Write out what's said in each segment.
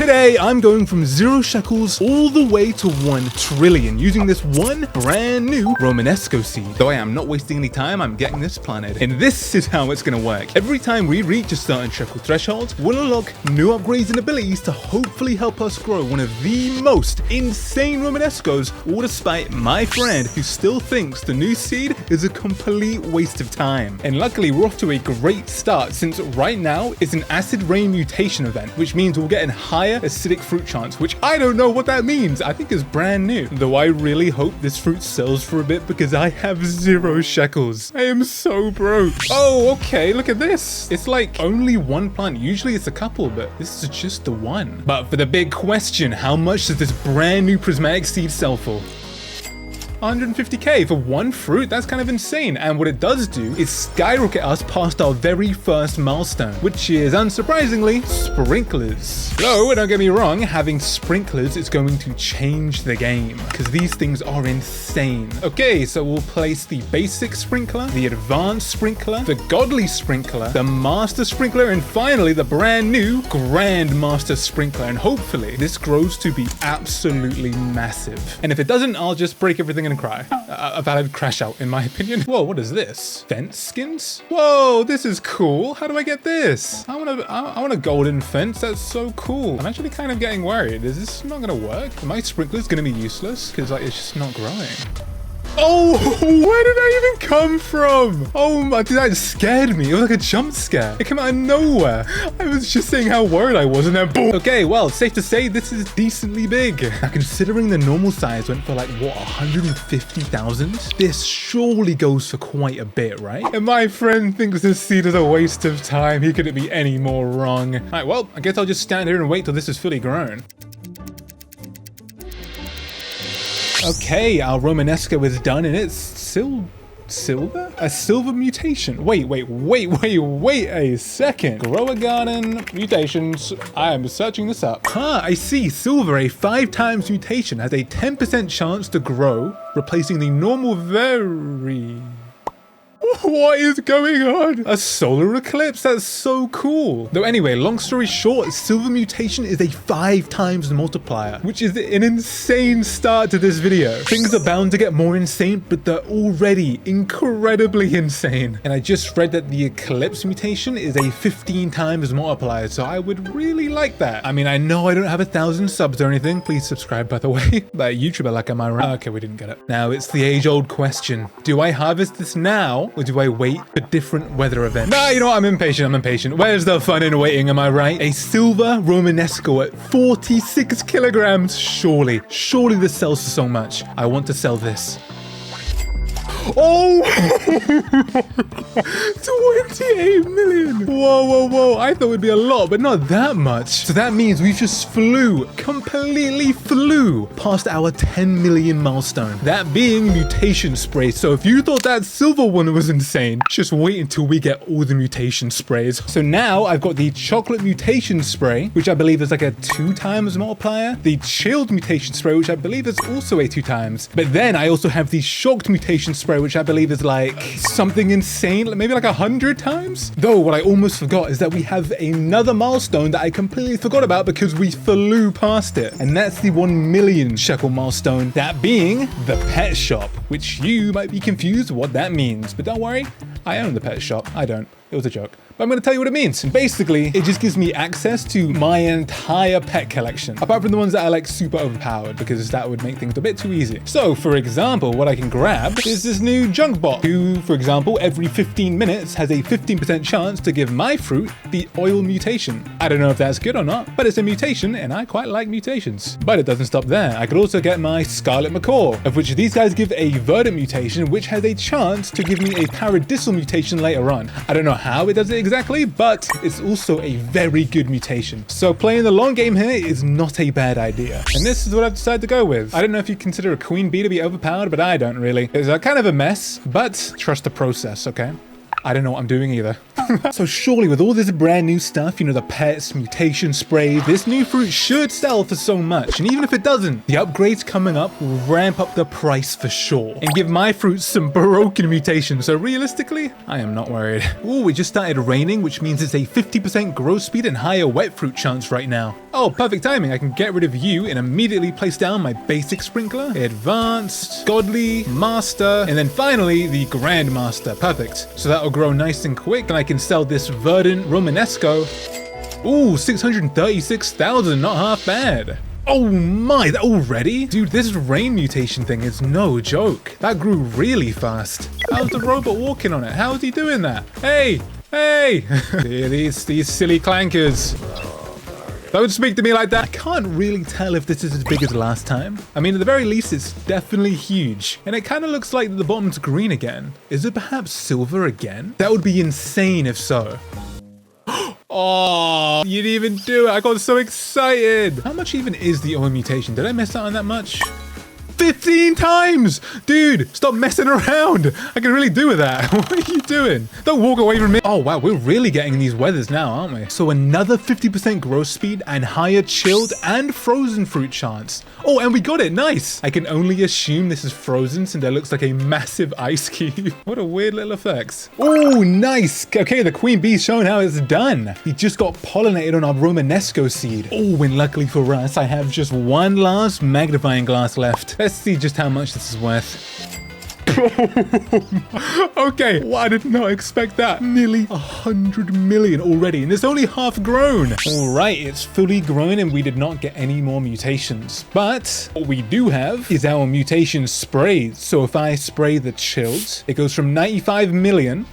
Today, I'm going from 0 shekels all the way to 1 trillion using this one brand new Romanesco seed. Though I am not wasting any time, I'm getting this planted. And this is how it's gonna work. Every time we reach a certain shekel threshold, we'll unlock new upgrades and abilities to hopefully help us grow one of the most insane Romanescos, all despite my friend who still thinks the new seed is a complete waste of time. And luckily, we're off to a great start since right now it's an acid rain mutation event, which means we'll get a higher acidic fruit chance, which I don't know what that means. I think is brand new. Though I really hope this fruit sells for a bit because I have 0 shekels. I am so broke. Oh, okay, look at this. It's like only 1 plant. Usually it's a couple, but this is just the one. But for the big question, how much does this brand new prismatic seed sell for? 150k for 1 fruit? That's kind of insane. And what it does do is skyrocket us past our very first milestone, which is, unsurprisingly, sprinklers. Though, don't get me wrong, having sprinklers is going to change the game, because these things are insane. Okay, so we'll place the basic sprinkler, the advanced sprinkler, the godly sprinkler, the master sprinkler, and finally the brand new grand master sprinkler. And hopefully this grows to be absolutely massive. And if it doesn't, I'll just break everything and cry. A valid crash out, in my opinion. Whoa, what is this? Fence skins? Whoa, this is cool. How do I get this? I want a golden fence. That's so cool. I'm actually kind of getting worried. Is this not gonna work? Are my sprinklers gonna be useless? Because like it's just not growing. Oh, where did I even come from? Oh my, dude, that scared me. It was like a jump scare. It came out of nowhere. I was just saying how worried I was and then boom. Okay, well, safe to say this is decently big. Now, considering the normal size went for like, what, 150,000? This surely goes for quite a bit, right? And my friend thinks this seed is a waste of time. He couldn't be any more wrong. All right, well, I guess I'll just stand here and wait till this is fully grown. Okay, our Romanesco is done and it's silver? A silver mutation. Wait a second. Grow a garden, mutations. I am searching this up. I see. Silver, a 5 times mutation, has a 10% chance to grow, replacing the normal very... What is going on? A solar eclipse? That's so cool. Though anyway, long story short, silver mutation is a 5 times multiplier, which is an insane start to this video. Things are bound to get more insane, but they're already incredibly insane. And I just read that the eclipse mutation is a 15 times multiplier, so I would really like that. I mean, I know I don't have 1,000 subs or anything. Please subscribe, by the way. But YouTuber, like, am I right? Okay, we didn't get it. Now, it's the age-old question. Do I harvest this now, or do I wait for different weather events? Nah, you know what? I'm impatient. Where's the fun in waiting? Am I right? A silver Romanesco at 46 kilograms. Surely this sells for so much. I want to sell this. Oh, 28 million. Whoa. I thought it would be a lot, but not that much. So that means we just completely flew past our 10 million milestone. That being mutation sprays. So if you thought that silver one was insane, just wait until we get all the mutation sprays. So now I've got the chocolate mutation spray, which I believe is like a 2 times multiplier. The chilled mutation spray, which I believe is also a 2 times. But then I also have the shocked mutation spray, which I believe is like something insane, maybe like 100 times. Though what I almost forgot is that we have another milestone that I completely forgot about because we flew past it. And that's the 1 million shekel milestone, that being the pet shop, which you might be confused what that means. But don't worry, I own the pet shop. I don't. It was a joke. But I'm going to tell you what it means. Basically, it just gives me access to my entire pet collection, apart from the ones that are like super overpowered, because that would make things a bit too easy. So for example, what I can grab is this new junk bot, who, for example, every 15 minutes has a 15% chance to give my fruit the oil mutation. I don't know if that's good or not, but it's a mutation and I quite like mutations. But it doesn't stop there. I could also get my scarlet macaw, of which these guys give a verdant mutation, which has a chance to give me a paradisal mutation later on. I don't know how it does it exactly, but it's also a very good mutation. So playing the long game here is not a bad idea. And this is what I've decided to go with. I don't know if you consider a queen bee to be overpowered, but I don't really. It's kind of a mess, but trust the process, okay? I don't know what I'm doing either. So surely with all this brand new stuff, you know, the pets, mutation spray, this new fruit should sell for so much. And even if it doesn't, the upgrades coming up will ramp up the price for sure and give my fruit some broken mutations. So realistically, I am not worried. Oh, we just started raining, which means it's a 50% growth speed and higher wet fruit chance right now. Oh, perfect timing. I can get rid of you and immediately place down my basic sprinkler, advanced, godly, master, and then finally the grand master. Perfect. So that'll grow nice and quick, and I can sell this verdant Romanesco. Ooh, 636,000, not half bad. Oh my, already? Dude, this rain mutation thing is no joke. That grew really fast. How's the robot walking on it? How is he doing that? Hey, hey! these silly clankers. Don't speak to me like that. I can't really tell if this is as big as last time. I mean, at the very least, it's definitely huge. And it kind of looks like the bottom's green again. Is it perhaps silver again? That would be insane if so. Oh, you didn't even do it. I got so excited. How much even is the oil mutation? Did I miss out on that much? 15 times! Dude, stop messing around. I can really do with that. What are you doing? Don't walk away from me. Oh, wow. We're really getting these weathers now, aren't we? So another 50% growth speed and higher chilled and frozen fruit chance. Oh, and we got it. Nice. I can only assume this is frozen since there looks like a massive ice cube. What a weird little effects. Oh, nice. Okay, the queen bee's showing how it's done. He just got pollinated on our Romanesco seed. Oh, and luckily for us, I have just one last magnifying glass left. Let's see just how much this is worth. Okay, well, I did not expect that. Nearly 100 million already, and it's only half grown. All right, it's fully grown, and we did not get any more mutations. But what we do have is our mutation sprays. So if I spray the chilled, it goes from 95 million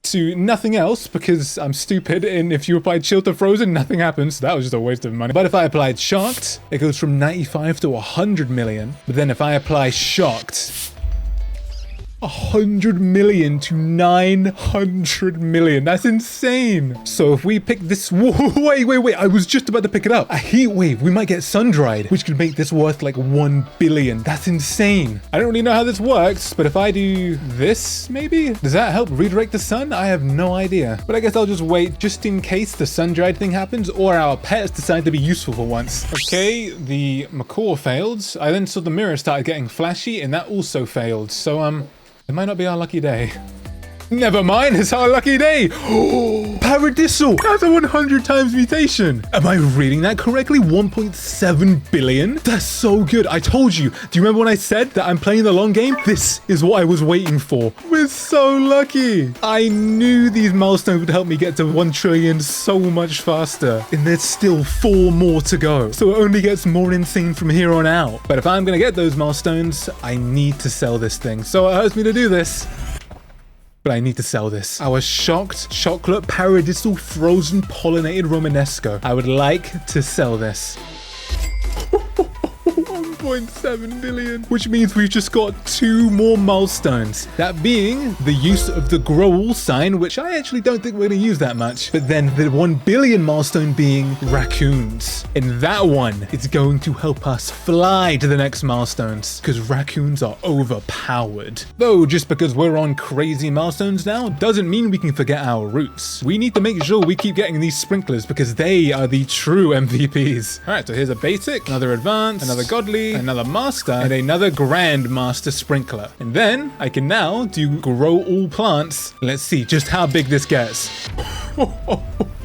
to nothing else because I'm stupid, and if you apply chilled to frozen, nothing happens. That was just a waste of money. But if I applied shocked, it goes from 95 to 100 million. But then if I apply shocked, 100 million to 900 million. That's insane. So if we pick this, wait, I was just about to pick it up. A heat wave, we might get sun-dried, which could make this worth like 1 billion. That's insane. I don't really know how this works, but if I do this, maybe? Does that help redirect the sun? I have no idea. But I guess I'll just wait just in case the sun-dried thing happens or our pets decide to be useful for once. Okay, the macaw failed. I then saw the mirror started getting flashy and that also failed. So, it might not be our lucky day. Never mind, it's our lucky day. Oh, Paradisal. That's a 100 times mutation. Am I reading that correctly? 1.7 billion? That's so good. I told you. Do you remember when I said that I'm playing the long game? This is what I was waiting for. We're so lucky. I knew these milestones would help me get to 1 trillion so much faster. And there's still 4 more to go. So it only gets more insane from here on out. But if I'm going to get those milestones, I need to sell this thing. So it hurts me to do this. But I need to sell this. Our shocked chocolate paradisal frozen pollinated Romanesco. I would like to sell this. 1.7 billion, which means we've just got 2 more milestones. That being the use of the grow all sign, which I actually don't think we're going to use that much. But then the 1 billion milestone being raccoons. And that one is going to help us fly to the next milestones because raccoons are overpowered. Though just because we're on crazy milestones now doesn't mean we can forget our roots. We need to make sure we keep getting these sprinklers because they are the true MVPs. All right, so here's a basic, another advanced, another godly, another master, and another grand master sprinkler. And then I can now do grow all plants. Let's see just how big this gets.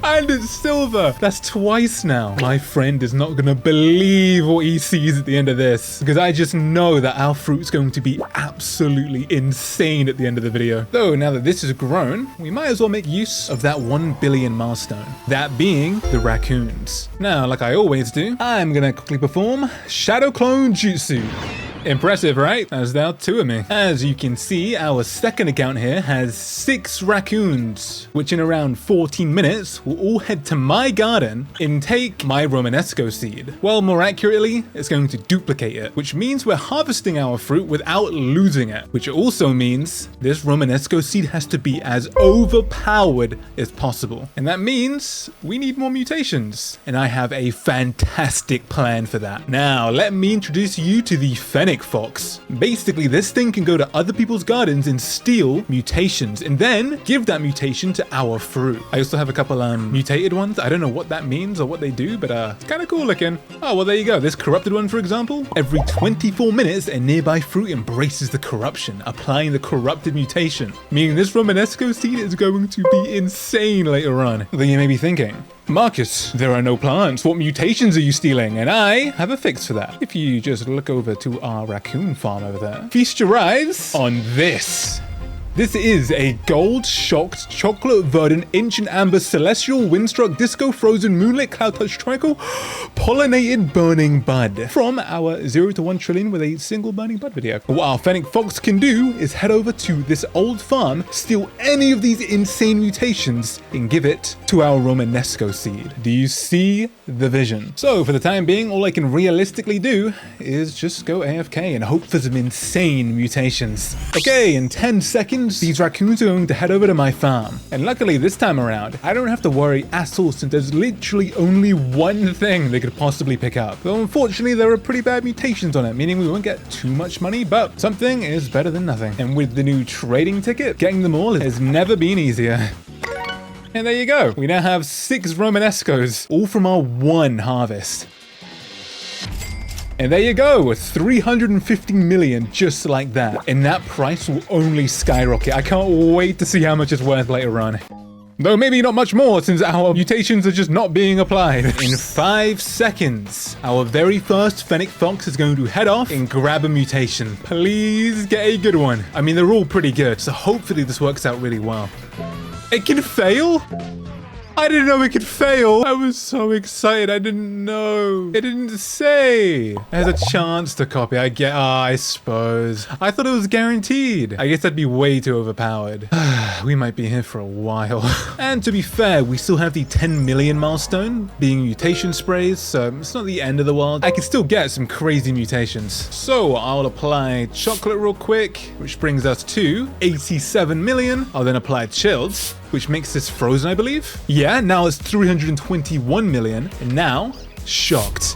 And it's silver. That's twice now. My friend is not gonna believe what he sees at the end of this because I just know that our fruit's going to be absolutely insane at the end of the video. Though now that this is grown, we might as well make use of that 1 billion milestone. That being the raccoons. Now, like I always do, I'm gonna quickly perform Shadow Clone Jutsu. Impressive, right? There's now 2 of me. As you can see, our second account here has 6 raccoons, which in around 14 minutes will all head to my garden and take my Romanesco seed. Well, more accurately, it's going to duplicate it, which means we're harvesting our fruit without losing it, which also means this Romanesco seed has to be as overpowered as possible. And that means we need more mutations. And I have a fantastic plan for that. Now, let me introduce you to the Fennec Fennec Fox. Basically, this thing can go to other people's gardens and steal mutations and then give that mutation to our fruit. I also have a couple mutated ones. I don't know what that means or what they do, but it's kind of cool looking. Oh, well, there you go. This corrupted one, for example. Every 24 minutes, a nearby fruit embraces the corruption, applying the corrupted mutation, meaning this Romanesco seed is going to be insane later on. Then you may be thinking, Marcus, there are no plants. What mutations are you stealing? And I have a fix for that. If you just look over to our raccoon farm over there, feast your eyes on this. This is a gold shocked chocolate verdant ancient amber celestial windstruck disco frozen moonlit cloud touch triangle pollinated burning bud from our 0 to 1 trillion with a single burning bud video. What our Fennec Fox can do is head over to this old farm, steal any of these insane mutations and give it to our Romanesco seed. Do you see the vision? So for the time being, all I can realistically do is just go AFK and hope for some insane mutations. Okay, in 10 seconds, these raccoons are going to head over to my farm. And luckily this time around, I don't have to worry at all since there's literally only one thing they could possibly pick up. Though unfortunately there are pretty bad mutations on it, meaning we won't get too much money, but something is better than nothing. And with the new trading ticket, getting them all has never been easier. And there you go. We now have 6 Romanescos, all from our one harvest. And there you go, 350 million just like that. And that price will only skyrocket. I can't wait to see how much it's worth later on. Though maybe not much more since our mutations are just not being applied. In 5 seconds, our very first Fennec Fox is going to head off and grab a mutation. Please get a good one. I mean, they're all pretty good, so hopefully this works out really well. It can fail? I didn't know it could fail. I was so excited. I didn't know. It didn't say. There's a chance to copy. I suppose. I thought it was guaranteed. I guess that'd be way too overpowered. We might be here for a while. And to be fair, we still have the 10 million milestone being mutation sprays, so it's not the end of the world. I can still get some crazy mutations. So I'll apply chocolate real quick, which brings us to 87 million. I'll then apply chilled, which makes this frozen, I believe. Yeah, now it's 321 million, and now shocked,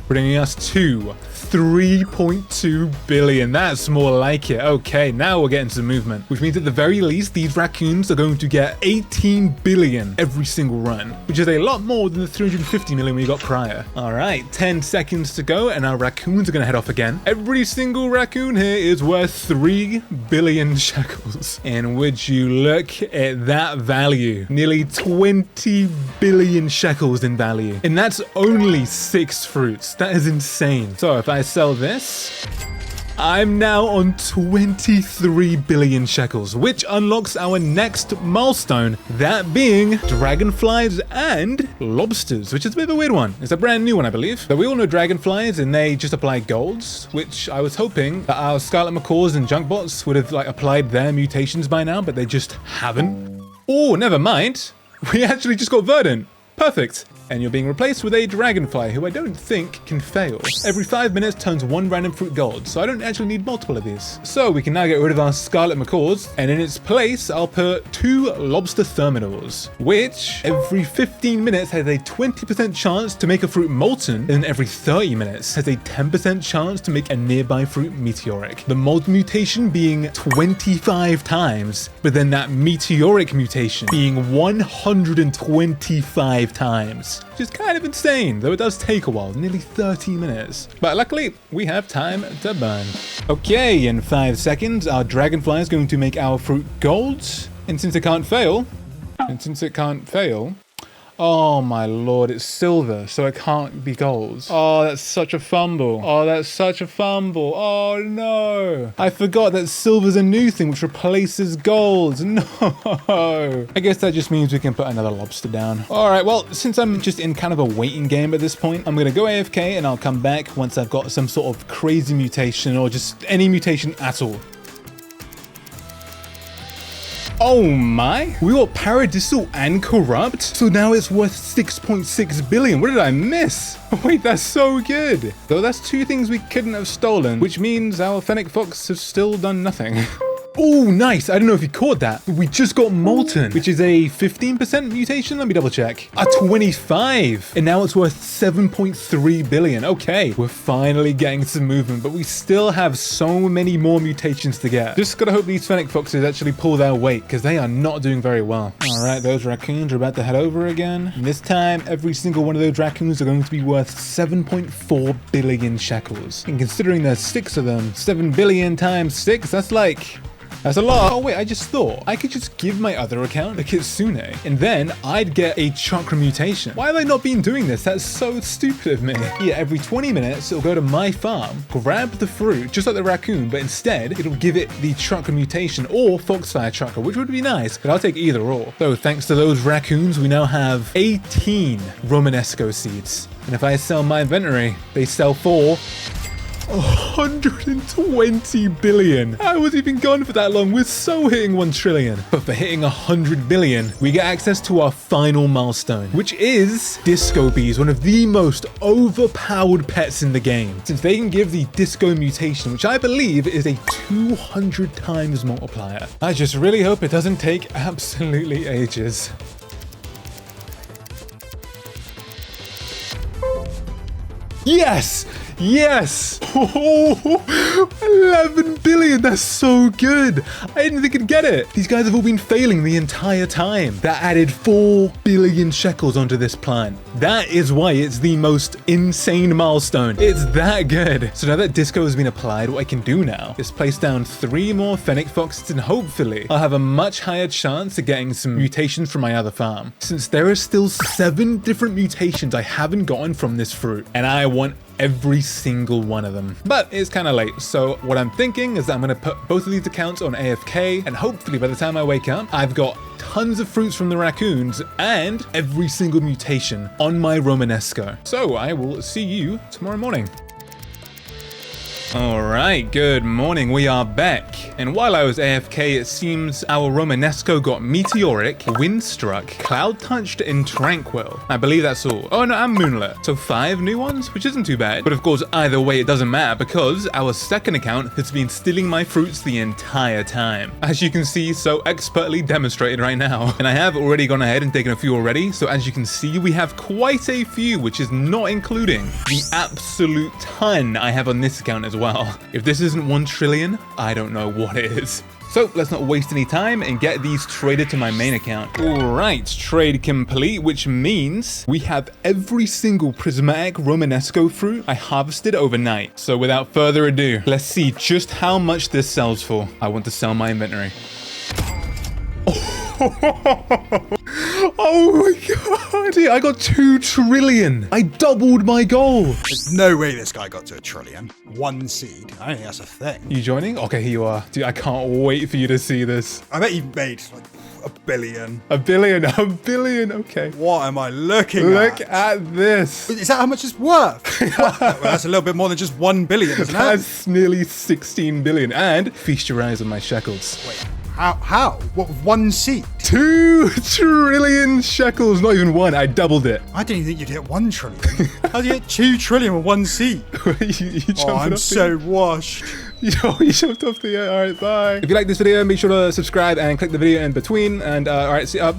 bringing us to 3.2 billion. That's more like it. Okay, now we're getting some movement, which means at the very least, these raccoons are going to get 18 billion every single run, which is a lot more than the 350 million we got prior. All right, 10 seconds to go, and our raccoons are going to head off again. Every single raccoon here is worth 3 billion shekels. And would you look at that value? Nearly 20 billion shekels in value. And that's only 6 fruits. That is insane. So if I sell this, I'm now on 23 billion shekels, which unlocks our next milestone, that being dragonflies and lobsters, which is a bit of a weird one. It's a brand new one, I believe. But we all know dragonflies and they just apply golds, which I was hoping that our scarlet macaws and junkbots would have applied their mutations by now, but they just haven't. Oh, never mind. We actually just got verdant. Perfect. And you're being replaced with a dragonfly who I don't think can fail. Every 5 minutes turns 1 random fruit gold, so I don't actually need multiple of these. So we can now get rid of our scarlet macaws, and in its place, I'll put 2 lobster thermidors, which every 15 minutes has a 20% chance to make a fruit molten, and every 30 minutes has a 10% chance to make a nearby fruit meteoric. The mold mutation being 25 times, but then that meteoric mutation being 125 times. Which is kind of insane, though it does take a while, nearly 30 minutes. But luckily, we have time to burn. Okay, in 5 seconds, our dragonfly is going to make our fruit gold. And since it can't fail, oh my lord, it's silver, so it can't be gold. Oh, that's such a fumble. Oh, that's such a fumble. Oh no. I forgot that silver's a new thing which replaces gold. No. I guess that just means we can put another lobster down. All right, well, since I'm just in kind of a waiting game at this point, I'm gonna go AFK and I'll come back once I've got some sort of crazy mutation or just any mutation at all. Oh my, we got paradisal and corrupt, so now it's worth 6.6 billion. What did I miss? Wait, that's so good. Though that's 2 things we couldn't have stolen, which means our Fennec Fox has still done nothing. Oh, nice. I don't know if you caught that, but we just got molten, which is a 15% mutation. Let me double check. A 25. And now it's worth 7.3 billion. Okay, we're finally getting some movement, but we still have so many more mutations to get. Just gotta hope these fennec foxes actually pull their weight, because they are not doing very well. All right, those raccoons are about to head over again. And this time, every single one of those raccoons are going to be worth 7.4 billion shekels. And considering there's 6 of them, 7 billion times 6, that's a lot. Oh wait, I just thought I could just give my other account a Kitsune and then I'd get a chakra mutation. Why have I not been doing this? That's so stupid of me. Yeah, every 20 minutes it'll go to my farm, grab the fruit, just like the raccoon, but instead it'll give it the chakra mutation or foxfire chakra, which would be nice, but I'll take either or. So thanks to those raccoons, we now have 18 Romanesco seeds. And if I sell my inventory, they sell for 120 billion. I wasn't even gone for that long. We're so hitting 1 trillion. But for hitting 100 billion, we get access to our final milestone, which is disco bees, one of the most overpowered pets in the game, since they can give the disco mutation, which I believe is a 200 times multiplier. I just really hope it doesn't take absolutely ages. Yes! Yes! Oh, 11 billion, that's so good. I didn't think I'd get it. These guys have all been failing the entire time. That added 4 billion shekels onto this plan. That is why it's the most insane milestone. It's that good. So now that disco has been applied, what I can do now is place down 3 more fennec foxes and hopefully I'll have a much higher chance of getting some mutations from my other farm. Since there are still 7 different mutations I haven't gotten from this fruit and I want every single one of them. But it's kind of late, so what I'm thinking is that I'm going to put both of these accounts on AFK, and hopefully by the time I wake up, I've got tons of fruits from the raccoons and every single mutation on my Romanesco. So I will see you tomorrow morning. All right, good morning. We are back. And while I was AFK, it seems our Romanesco got meteoric, windstruck, cloud-touched, and tranquil. I believe that's all. Oh no, and moonlit. So 5 new ones, which isn't too bad. But of course, either way, it doesn't matter because our second account has been stealing my fruits the entire time. As you can see, so expertly demonstrated right now. And I have already gone ahead and taken a few already. So as you can see, we have quite a few, which is not including the absolute ton I have on this account as well. If this isn't 1 trillion, I don't know what it is. So let's not waste any time and get these traded to my main account. All right, trade complete, which means we have every single prismatic Romanesco fruit I harvested overnight. So without further ado, let's see just how much this sells for. I want to sell my inventory. Oh my god, dude, I got 2 trillion. I doubled my goal. There's no way this guy got to 1 trillion. 1 seed. I don't think that's a thing. You joining? Okay, here you are. Dude, I can't wait for you to see this. I bet you made like 1 billion. 1 billion, 1 billion, okay. What am I looking at? Look at this. Is that how much it's worth? Well, that's a little bit more than just 1 billion, isn't it? That's nearly 16 billion. And feast your eyes on my shekels. Wait. How? What, 1 seed? 2 trillion shekels, not even 1. I doubled it. I didn't even think you'd hit 1 trillion. How do you get 2 trillion with 1 seed? I'm so washed. You jumped off the air. All right, bye. If you like this video, make sure to subscribe and click the video in between. And all right, see, bye.